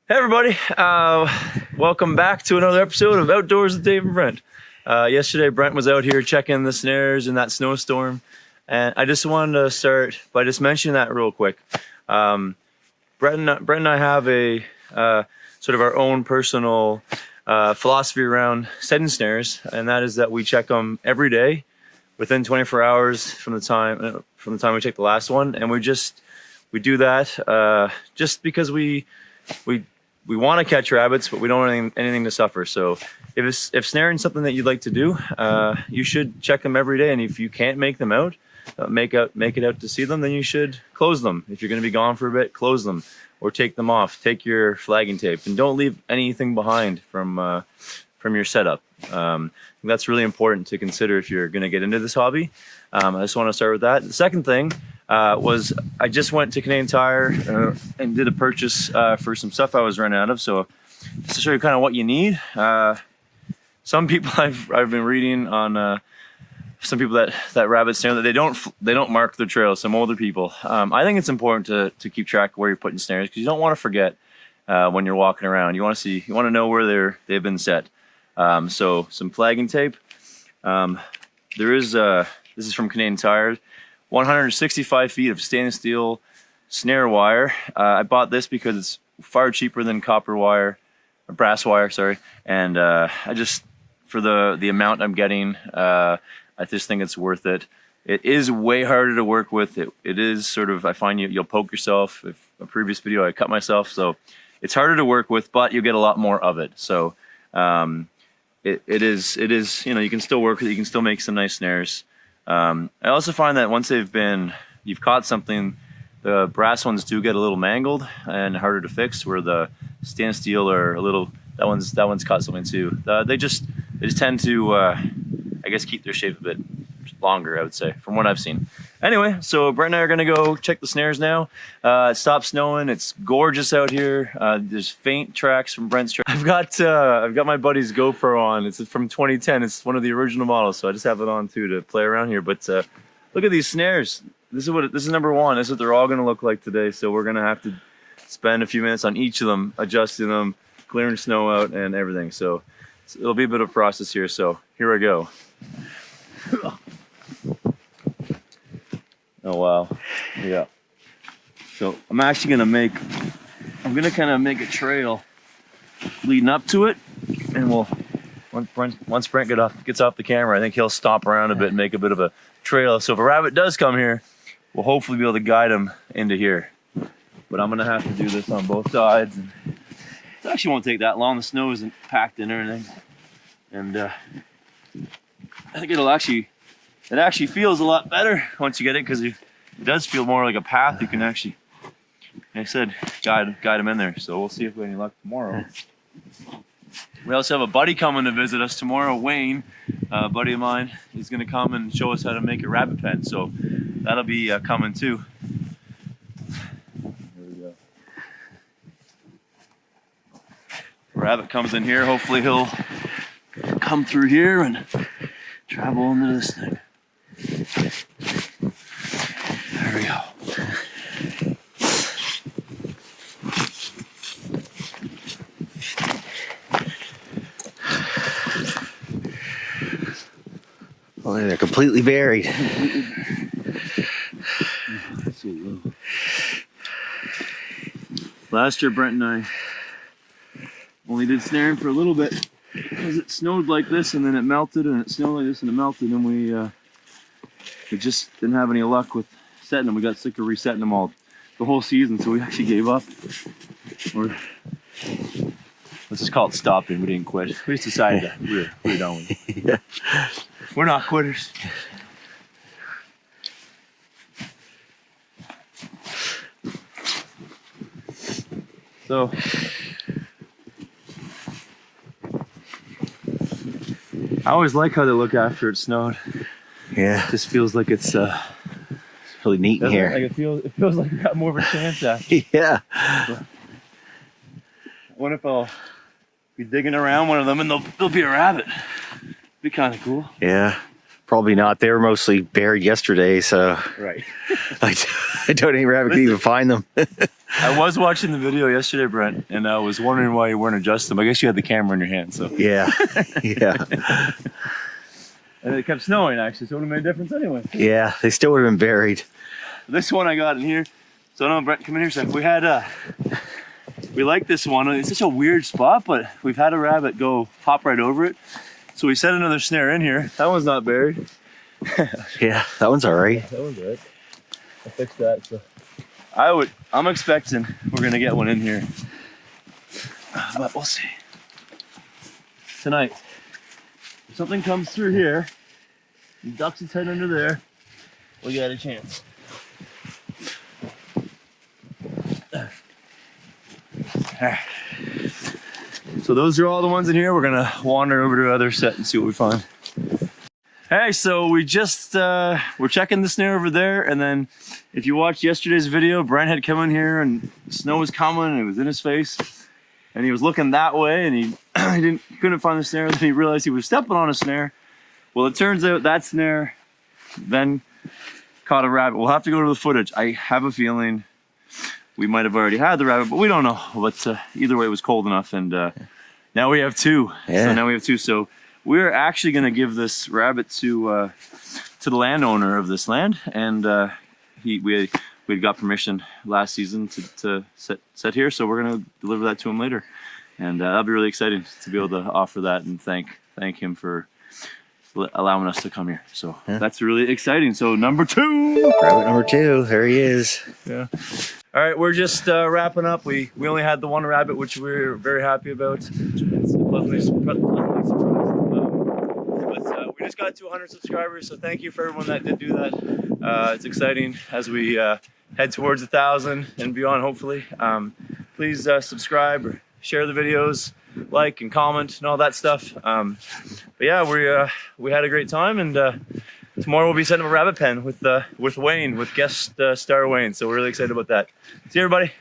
Hey everybody, welcome back to another episode of Outdoors with Dave and Brent. Yesterday Brent was out here checking the snares in that snowstorm, and I just wanted to start by just mentioning that real quick. Brent and I have a sort of our own personal philosophy around setting snares, and that is that we check them every day within 24 hours from the time we check the last one, and we do that just because we want to catch rabbits, but we don't want anything to suffer. So if snaring is something that you'd like to do, you should check them every day. And if you can't make them out, make it out to see them, then you should close them. If you're going to be gone for a bit, close them or take them off. Take your flagging tape and don't leave anything behind from your setup. That's really important to consider if you're going to get into this hobby. I just want to start with that. The second thing was I just went to Canadian Tire and did a purchase for some stuff I was running out of. So just to show you kind of what you need. Some people I've been reading on some people that rabbit snare that they don't mark their trails. Some older people. I think it's important to keep track of where you're putting snares because you don't want to forget when you're walking around. You want to know where they've been set. So some flagging tape. This is from Canadian Tire. 165 feet of stainless steel snare wire. I bought this because it's far cheaper than copper wire, or brass wire, sorry. And for the amount I'm getting, I just think it's worth it. It is way harder to work with. It is sort of, I find you'll poke yourself. If a previous video I cut myself, so it's harder to work with, but you get a lot more of it. So it is, you can still work with it. You can still make some nice snares. I also find that once you've caught something, the brass ones do get a little mangled and harder to fix, where the stainless steel are a little, that one's caught something too. They just tend to, I guess, keep their shape a bit longer, I would say, from what I've seen. Anyway, so Brent and I are gonna go check the snares now. It stopped snowing. It's gorgeous out here. There's faint tracks from Brent's track. I've got my buddy's GoPro on. It's from 2010. It's one of the original models, so I just have it on too to play around here. But look at these snares. This is number one. This is what they're all gonna look like today. So we're gonna have to spend a few minutes on each of them, adjusting them, clearing snow out, and everything. So it'll be a bit of a process here. So here I go. Oh wow, yeah. So I'm actually gonna kind of make a trail leading up to it, and once Brent gets off the camera, I think he'll stomp around a bit and make a bit of a trail. So if a rabbit does come here, we'll hopefully be able to guide him into here. But I'm gonna have to do this on both sides. And it actually won't take that long. The snow isn't packed in or anything, and I think it actually feels a lot better once you get it, because it does feel more like a path. You can actually, like I said, guide them in there. So we'll see if we have any luck tomorrow. We also have a buddy coming to visit us tomorrow, Wayne, a buddy of mine. He's going to come and show us how to make a rabbit pen. So that'll be coming too. Here we go. Rabbit comes in here. Hopefully he'll come through here and travel into this thing. There we go. Well, they're completely buried. Last year, Brent and I only did snaring for a little bit because it snowed like this, and then it melted, and it snowed like this, and it melted, and we just didn't have any luck with setting them. We got sick of resetting them all the whole season, so we actually gave up. Let's just call it stopping. We didn't quit. We just decided that we're done with it. Yeah. We're not quitters. So I always like how they look after it snowed. Yeah. It just feels like it's really neat in here. Like it feels like we got more of a chance after. Yeah. I wonder if I'll be digging around one of them and there'll be a rabbit. Be kind of cool. Yeah. Probably not. They were mostly buried yesterday, so Right. I don't think rabbit can even find them. I was watching the video yesterday, Brent, and I was wondering why you weren't adjusting them. I guess you had the camera in your hand, so. Yeah. Yeah. And it kept snowing, actually, so it would have made a difference anyway. Yeah, they still would have been buried. This one I got in here. So no, Brent, come in here a sec. We like this one. It's such a weird spot, but we've had a rabbit go hop right over it. So we set another snare in here. That one's not buried. Yeah, that one's all right. That one's right. I fixed that. So I'm expecting we're gonna get one in here. But we'll see. Tonight. If something comes through here, and ducks its head under there, we got a chance. So those are all the ones in here. We're gonna wander over to the other set and see what we find. Hey, so we just we're checking the snare over there, and then if you watched yesterday's video, Brent had come in here and the snow was coming and it was in his face, and he was looking that way and he couldn't find the snare. Then he realized he was stepping on a snare. Well, it turns out that snare then caught a rabbit. We'll have to go to the footage. I have a feeling we might have already had the rabbit, but we don't know. But either way, it was cold enough, and now we have two. Yeah. So now we have two. So we're actually going to give this rabbit to the landowner of this land, and we got permission last season to set here. So we're going to deliver that to him later, and that'll be really exciting to be able to offer that and thank him for allowing us to come here. So that's really exciting. So number 2. Rabbit number 2. There he is. Yeah. All right, we're just wrapping up. We only had the one rabbit, which we're very happy about. It's pleasantly surprised. But we just got 200 subscribers, so thank you for everyone that did do that. It's exciting as we head towards 1,000 and beyond, hopefully. Please subscribe, share the videos, like and comment and all that stuff. But yeah, we had a great time, and tomorrow we'll be setting up a rabbit pen with Wayne, with guest star Wayne. So we're really excited about that. See you, everybody.